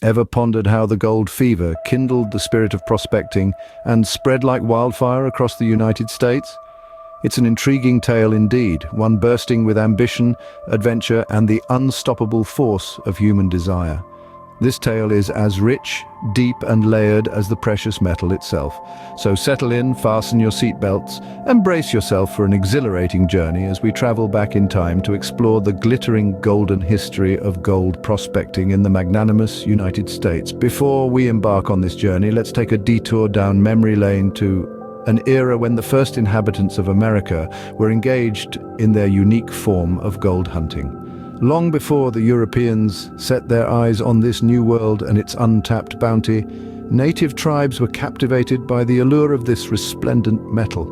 Ever pondered how the gold fever kindled the spirit of prospecting and spread like wildfire across the United States? It's an intriguing tale indeed, one bursting with ambition, adventure, and the unstoppable force of human desire. This tale is as rich, deep, and layered as the precious metal itself. So settle in, fasten your seatbelts, and brace yourself for an exhilarating journey as we travel back in time to explore the glittering golden history of gold prospecting in the magnanimous United States. Before we embark on this journey, let's take a detour down memory lane to an era when the first inhabitants of America were engaged in their unique form of gold hunting. Long before the Europeans set their eyes on this new world and its untapped bounty, native tribes were captivated by the allure of this resplendent metal.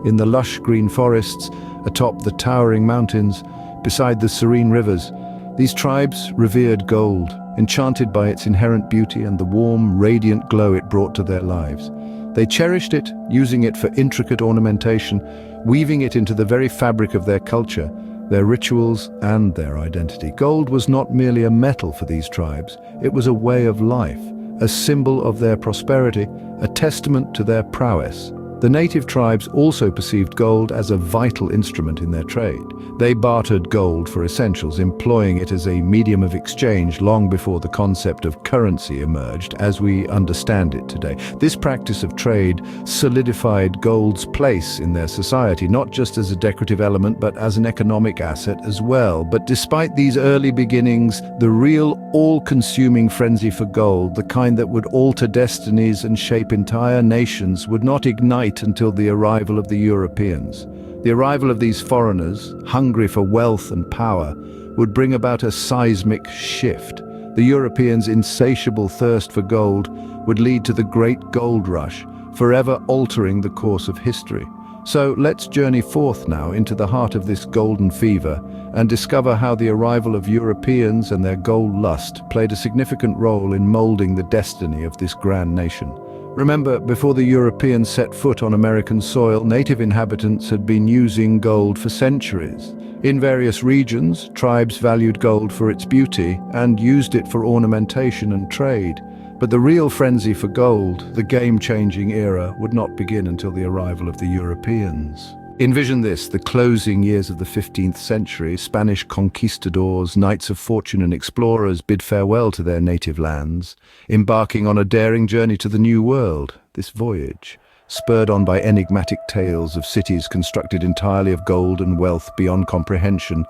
In the lush green forests, atop the towering mountains, beside the serene rivers, these tribes revered gold, enchanted by its inherent beauty and the warm, radiant glow it brought to their lives. They cherished it, using it for intricate ornamentation, weaving it into the very fabric of their culture, their rituals, and their identity. Gold was not merely a metal for these tribes, it was a way of life, a symbol of their prosperity, a testament to their prowess. The native tribes also perceived gold as a vital instrument in their trade. They bartered gold for essentials, employing it as a medium of exchange long before the concept of currency emerged as we understand it today. This practice of trade solidified gold's place in their society, not just as a decorative element, but as an economic asset as well. But despite these early beginnings, the real all-consuming frenzy for gold, the kind that would alter destinies and shape entire nations, would not ignite until the arrival of the Europeans. The arrival of these foreigners, hungry for wealth and power, would bring about a seismic shift. The Europeans' insatiable thirst for gold would lead to the Great Gold Rush, forever altering the course of history. So let's journey forth now into the heart of this golden fever and discover how the arrival of Europeans and their gold lust played a significant role in molding the destiny of this grand nation. Remember, before the Europeans set foot on American soil, native inhabitants had been using gold for centuries. In various regions, tribes valued gold for its beauty and used it for ornamentation and trade. But the real frenzy for gold, the game-changing era, would not begin until the arrival of the Europeans. Envision this, the closing years of the 15th century. Spanish conquistadors, knights of fortune and explorers bid farewell to their native lands, embarking on a daring journey to the New World. This voyage, spurred on by enigmatic tales of cities constructed entirely of gold and wealth beyond comprehension,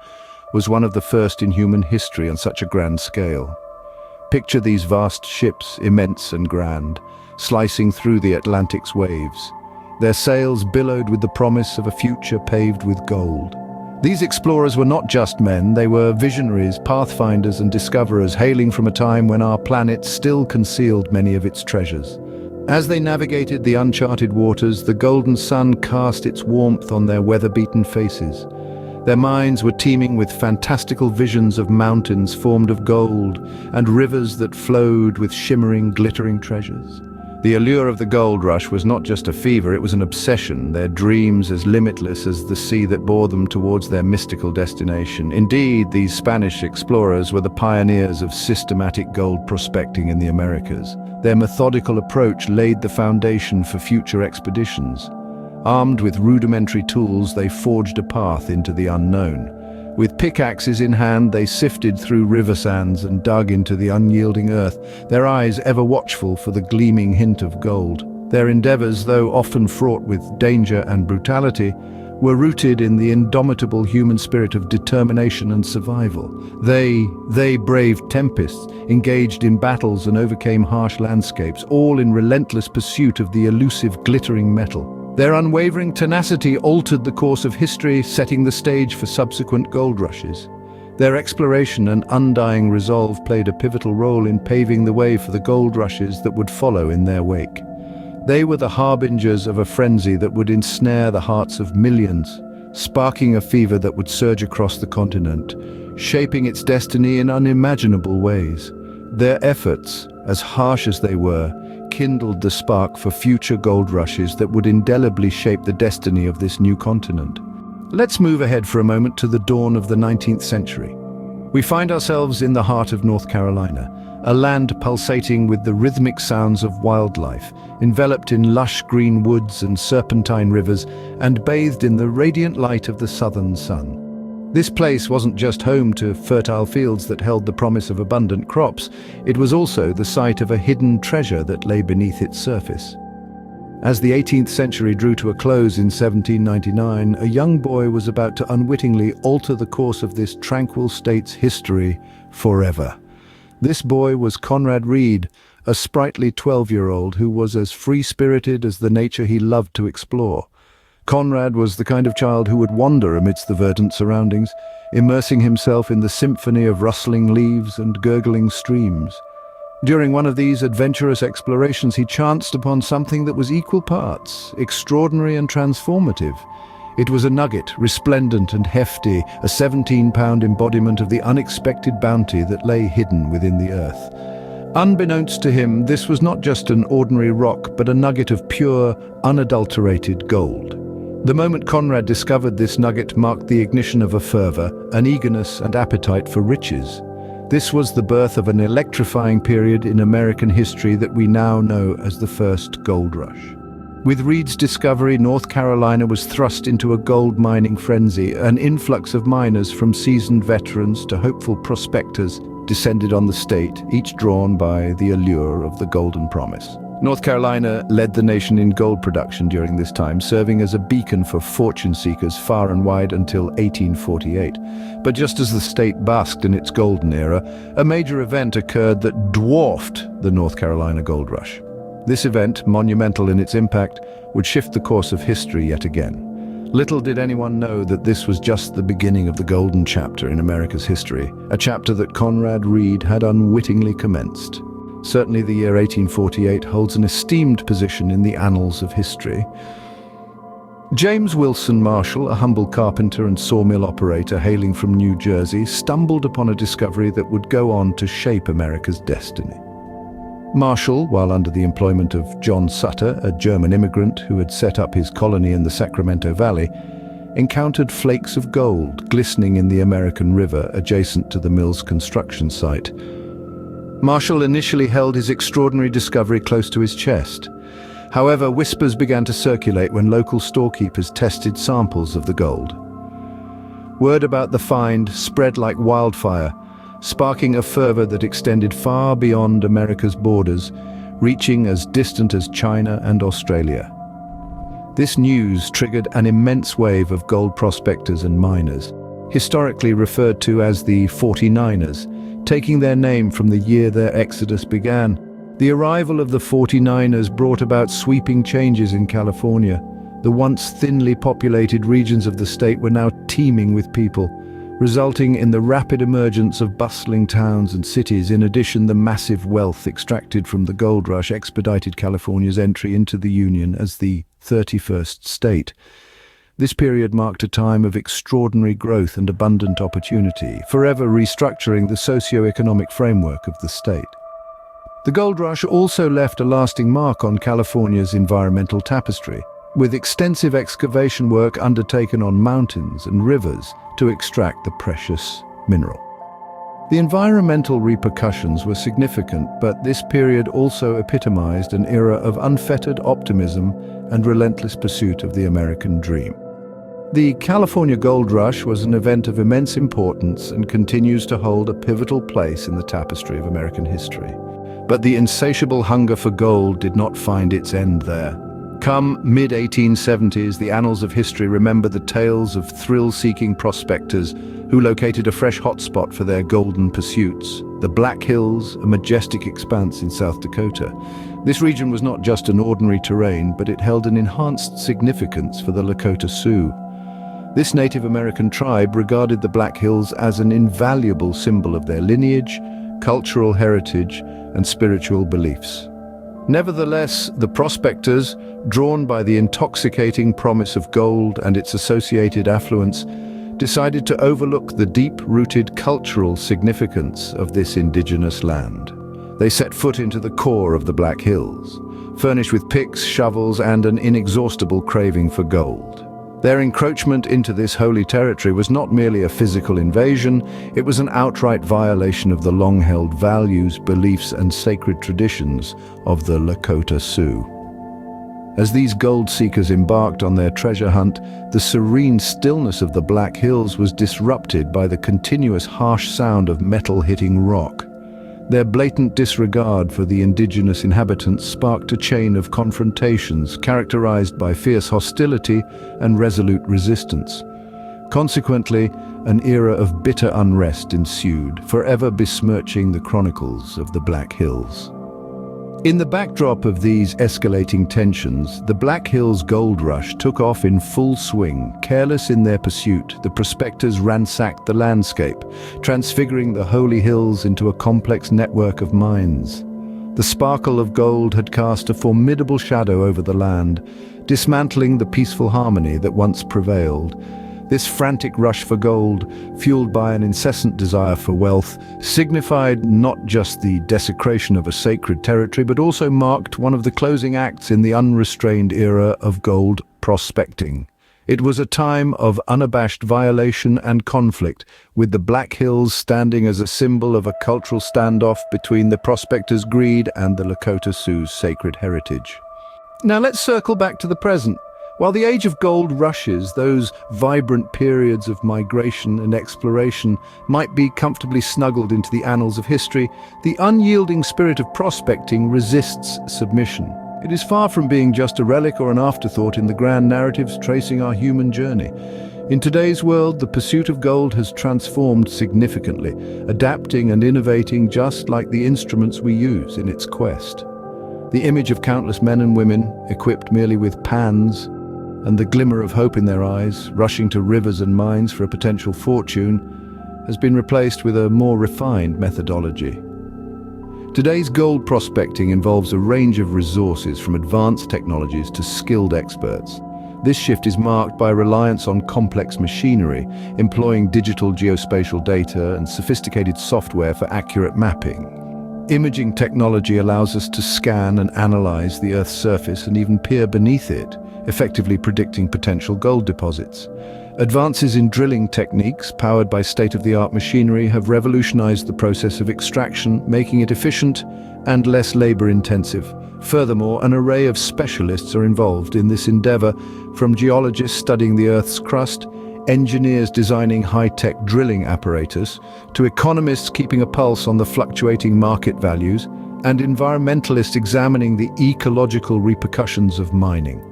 was one of the first in human history on such a grand scale. Picture these vast ships, immense and grand, slicing through the Atlantic's waves. Their sails billowed with the promise of a future paved with gold. These explorers were not just men, they were visionaries, pathfinders and discoverers, hailing from a time when our planet still concealed many of its treasures. As they navigated the uncharted waters, the golden sun cast its warmth on their weather-beaten faces. Their minds were teeming with fantastical visions of mountains formed of gold and rivers that flowed with shimmering, glittering treasures. The allure of the gold rush was not just a fever, it was an obsession, their dreams as limitless as the sea that bore them towards their mystical destination. Indeed, these Spanish explorers were the pioneers of systematic gold prospecting in the Americas. Their methodical approach laid the foundation for future expeditions. Armed with rudimentary tools, they forged a path into the unknown. With pickaxes in hand, they sifted through river sands and dug into the unyielding earth, their eyes ever watchful for the gleaming hint of gold. Their endeavors, though often fraught with danger and brutality, were rooted in the indomitable human spirit of determination and survival. They braved tempests, engaged in battles and overcame harsh landscapes, all in relentless pursuit of the elusive glittering metal. Their unwavering tenacity altered the course of history, setting the stage for subsequent gold rushes. Their exploration and undying resolve played a pivotal role in paving the way for the gold rushes that would follow in their wake. They were the harbingers of a frenzy that would ensnare the hearts of millions, sparking a fever that would surge across the continent, shaping its destiny in unimaginable ways. Their efforts, as harsh as they were, kindled the spark for future gold rushes that would indelibly shape the destiny of this new continent. Let's move ahead for a moment to the dawn of the 19th century. We find ourselves in the heart of North Carolina, a land pulsating with the rhythmic sounds of wildlife, enveloped in lush green woods and serpentine rivers, and bathed in the radiant light of the southern sun. This place wasn't just home to fertile fields that held the promise of abundant crops, it was also the site of a hidden treasure that lay beneath its surface. As the 18th century drew to a close in 1799, a young boy was about to unwittingly alter the course of this tranquil state's history forever. This boy was Conrad Reed, a sprightly 12-year-old who was as free-spirited as the nature he loved to explore. Conrad was the kind of child who would wander amidst the verdant surroundings, immersing himself in the symphony of rustling leaves and gurgling streams. During one of these adventurous explorations, he chanced upon something that was equal parts extraordinary and transformative. It was a nugget, resplendent and hefty, a 17-pound embodiment of the unexpected bounty that lay hidden within the earth. Unbeknownst to him, this was not just an ordinary rock, but a nugget of pure, unadulterated gold. The moment Conrad discovered this nugget marked the ignition of a fervor, an eagerness and appetite for riches. This was the birth of an electrifying period in American history that we now know as the First Gold Rush. With Reed's discovery, North Carolina was thrust into a gold mining frenzy. An influx of miners, from seasoned veterans to hopeful prospectors, descended on the state, each drawn by the allure of the golden promise. North Carolina led the nation in gold production during this time, serving as a beacon for fortune seekers far and wide until 1848. But just as the state basked in its golden era, a major event occurred that dwarfed the North Carolina gold rush. This event, monumental in its impact, would shift the course of history yet again. Little did anyone know that this was just the beginning of the golden chapter in America's history, a chapter that Conrad Reed had unwittingly commenced. Certainly the year 1848 holds an esteemed position in the annals of history. James Wilson Marshall, a humble carpenter and sawmill operator hailing from New Jersey, stumbled upon a discovery that would go on to shape America's destiny. Marshall, while under the employment of John Sutter, a German immigrant who had set up his colony in the Sacramento Valley, encountered flakes of gold glistening in the American River adjacent to the mill's construction site. Marshall initially held his extraordinary discovery close to his chest. However, whispers began to circulate when local storekeepers tested samples of the gold. Word about the find spread like wildfire, sparking a fervor that extended far beyond America's borders, reaching as distant as China and Australia. This news triggered an immense wave of gold prospectors and miners, historically referred to as the 49ers, taking their name from the year their exodus began. The arrival of the 49ers brought about sweeping changes in California. The once thinly populated regions of the state were now teeming with people, resulting in the rapid emergence of bustling towns and cities. In addition, the massive wealth extracted from the gold rush expedited California's entry into the Union as the 31st state. This period marked a time of extraordinary growth and abundant opportunity, forever restructuring the socio-economic framework of the state. The gold rush also left a lasting mark on California's environmental tapestry, with extensive excavation work undertaken on mountains and rivers to extract the precious mineral. The environmental repercussions were significant, but this period also epitomized an era of unfettered optimism and relentless pursuit of the American dream. The California Gold Rush was an event of immense importance and continues to hold a pivotal place in the tapestry of American history. But the insatiable hunger for gold did not find its end there. Come mid-1870s, the annals of history remember the tales of thrill-seeking prospectors who located a fresh hotspot for their golden pursuits, the Black Hills, a majestic expanse in South Dakota. This region was not just an ordinary terrain, but it held an enhanced significance for the Lakota Sioux. This Native American tribe regarded the Black Hills as an invaluable symbol of their lineage, cultural heritage, and spiritual beliefs. Nevertheless, the prospectors, drawn by the intoxicating promise of gold and its associated affluence, decided to overlook the deep-rooted cultural significance of this indigenous land. They set foot into the core of the Black Hills, furnished with picks, shovels, and an inexhaustible craving for gold. Their encroachment into this holy territory was not merely a physical invasion, it was an outright violation of the long-held values, beliefs, and sacred traditions of the Lakota Sioux. As these gold seekers embarked on their treasure hunt, the serene stillness of the Black Hills was disrupted by the continuous harsh sound of metal hitting rock. Their blatant disregard for the indigenous inhabitants sparked a chain of confrontations characterized by fierce hostility and resolute resistance. Consequently, an era of bitter unrest ensued, forever besmirching the chronicles of the Black Hills. In the backdrop of these escalating tensions, the Black Hills gold rush took off in full swing. Careless in their pursuit, the prospectors ransacked the landscape, transfiguring the holy hills into a complex network of mines. The sparkle of gold had cast a formidable shadow over the land, dismantling the peaceful harmony that once prevailed. This frantic rush for gold, fueled by an incessant desire for wealth, signified not just the desecration of a sacred territory, but also marked one of the closing acts in the unrestrained era of gold prospecting. It was a time of unabashed violation and conflict, with the Black Hills standing as a symbol of a cultural standoff between the prospectors' greed and the Lakota Sioux's sacred heritage. Now let's circle back to the present. While the age of gold rushes, those vibrant periods of migration and exploration, might be comfortably snuggled into the annals of history, the unyielding spirit of prospecting resists submission. It is far from being just a relic or an afterthought in the grand narratives tracing our human journey. In today's world, the pursuit of gold has transformed significantly, adapting and innovating just like the instruments we use in its quest. The image of countless men and women, equipped merely with pans, and the glimmer of hope in their eyes, rushing to rivers and mines for a potential fortune, has been replaced with a more refined methodology. Today's gold prospecting involves a range of resources, from advanced technologies to skilled experts. This shift is marked by reliance on complex machinery, employing digital geospatial data and sophisticated software for accurate mapping. Imaging technology allows us to scan and analyze the Earth's surface and even peer beneath it, effectively predicting potential gold deposits. Advances in drilling techniques, powered by state-of-the-art machinery, have revolutionized the process of extraction, making it efficient and less labor-intensive. Furthermore, an array of specialists are involved in this endeavor, from geologists studying the Earth's crust, engineers designing high-tech drilling apparatus, to economists keeping a pulse on the fluctuating market values, and environmentalists examining the ecological repercussions of mining.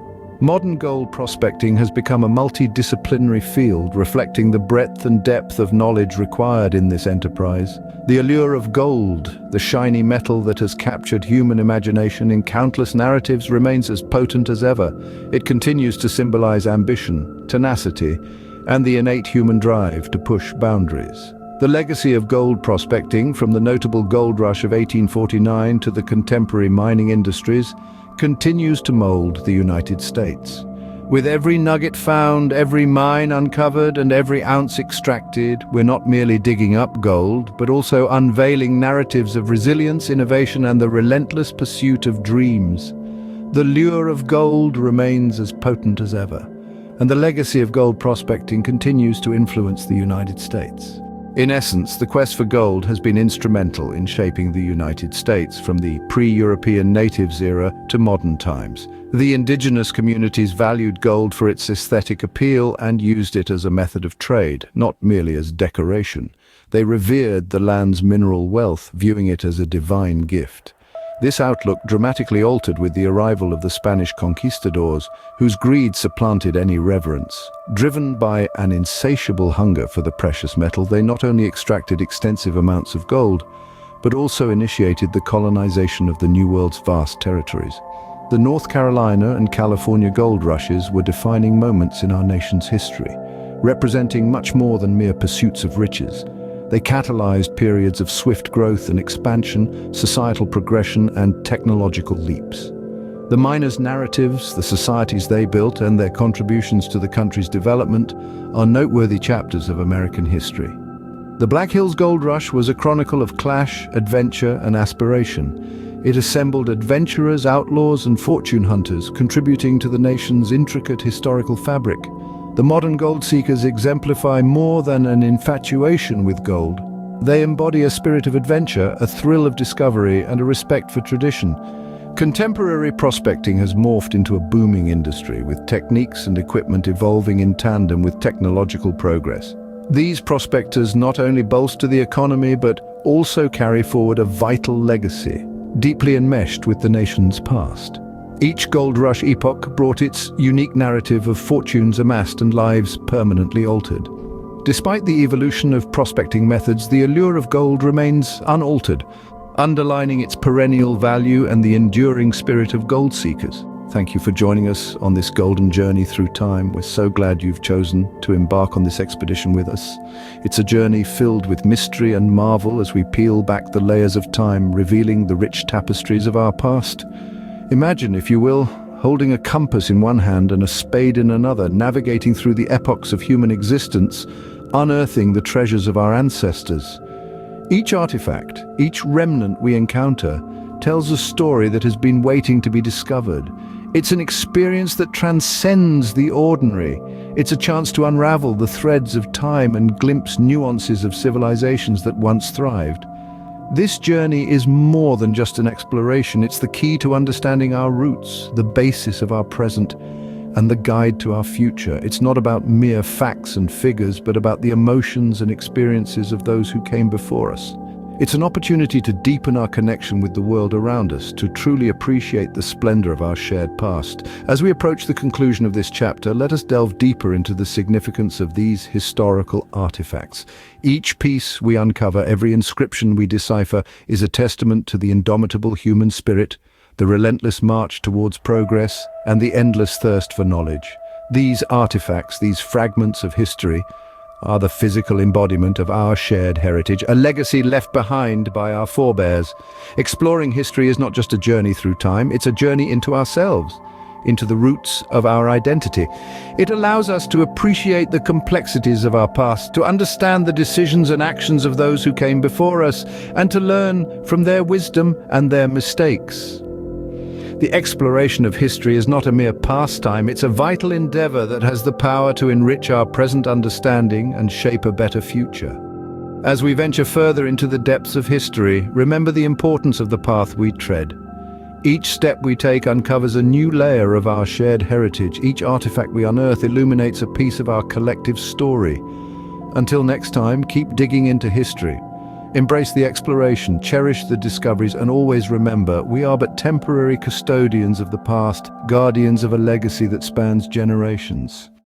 Modern gold prospecting has become a multidisciplinary field, reflecting the breadth and depth of knowledge required in this enterprise. The allure of gold, the shiny metal that has captured human imagination in countless narratives, remains as potent as ever. It continues to symbolize ambition, tenacity, and the innate human drive to push boundaries. The legacy of gold prospecting, from the notable gold rush of 1849 to the contemporary mining industries, continues to mold the United States. With every nugget found, every mine uncovered, and every ounce extracted, we're not merely digging up gold, but also unveiling narratives of resilience, innovation, and the relentless pursuit of dreams. The lure of gold remains as potent as ever, and the legacy of gold prospecting continues to influence the United States. In essence, the quest for gold has been instrumental in shaping the United States from the pre-European natives era to modern times. The indigenous communities valued gold for its aesthetic appeal and used it as a method of trade, not merely as decoration. They revered the land's mineral wealth, viewing it as a divine gift. This outlook dramatically altered with the arrival of the Spanish conquistadors, whose greed supplanted any reverence. Driven by an insatiable hunger for the precious metal, they not only extracted extensive amounts of gold, but also initiated the colonization of the New World's vast territories. The North Carolina and California gold rushes were defining moments in our nation's history, representing much more than mere pursuits of riches. They catalyzed periods of swift growth and expansion, societal progression, and technological leaps. The miners' narratives, the societies they built, and their contributions to the country's development are noteworthy chapters of American history. The Black Hills Gold Rush was a chronicle of clash, adventure, and aspiration. It assembled adventurers, outlaws, and fortune hunters, contributing to the nation's intricate historical fabric. The modern gold seekers exemplify more than an infatuation with gold. They embody a spirit of adventure, a thrill of discovery, and a respect for tradition. Contemporary prospecting has morphed into a booming industry, with techniques and equipment evolving in tandem with technological progress. These prospectors not only bolster the economy but also carry forward a vital legacy, deeply enmeshed with the nation's past. Each gold rush epoch brought its unique narrative of fortunes amassed and lives permanently altered. Despite the evolution of prospecting methods, the allure of gold remains unaltered, underlining its perennial value and the enduring spirit of gold seekers. Thank you for joining us on this golden journey through time. We're so glad you've chosen to embark on this expedition with us. It's a journey filled with mystery and marvel as we peel back the layers of time, revealing the rich tapestries of our past. Imagine, if you will, holding a compass in one hand and a spade in another, navigating through the epochs of human existence, unearthing the treasures of our ancestors. Each artifact, each remnant we encounter, tells a story that has been waiting to be discovered. It's an experience that transcends the ordinary. It's a chance to unravel the threads of time and glimpse nuances of civilizations that once thrived. This journey is more than just an exploration. It's the key to understanding our roots, the basis of our present, and the guide to our future. It's not about mere facts and figures, but about the emotions and experiences of those who came before us. It's an opportunity to deepen our connection with the world around us, to truly appreciate the splendor of our shared past. As we approach the conclusion of this chapter, let us delve deeper into the significance of these historical artifacts. Each piece we uncover, every inscription we decipher, is a testament to the indomitable human spirit, the relentless march towards progress, and the endless thirst for knowledge. These artifacts, these fragments of history, are the physical embodiment of our shared heritage, a legacy left behind by our forebears. Exploring history is not just a journey through time, it's a journey into ourselves, into the roots of our identity. It allows us to appreciate the complexities of our past, to understand the decisions and actions of those who came before us, and to learn from their wisdom and their mistakes. The exploration of history is not a mere pastime, it's a vital endeavor that has the power to enrich our present understanding and shape a better future. As we venture further into the depths of history, remember the importance of the path we tread. Each step we take uncovers a new layer of our shared heritage. Each artifact we unearth illuminates a piece of our collective story. Until next time, keep digging into history. Embrace the exploration, cherish the discoveries, and always remember, we are but temporary custodians of the past, guardians of a legacy that spans generations.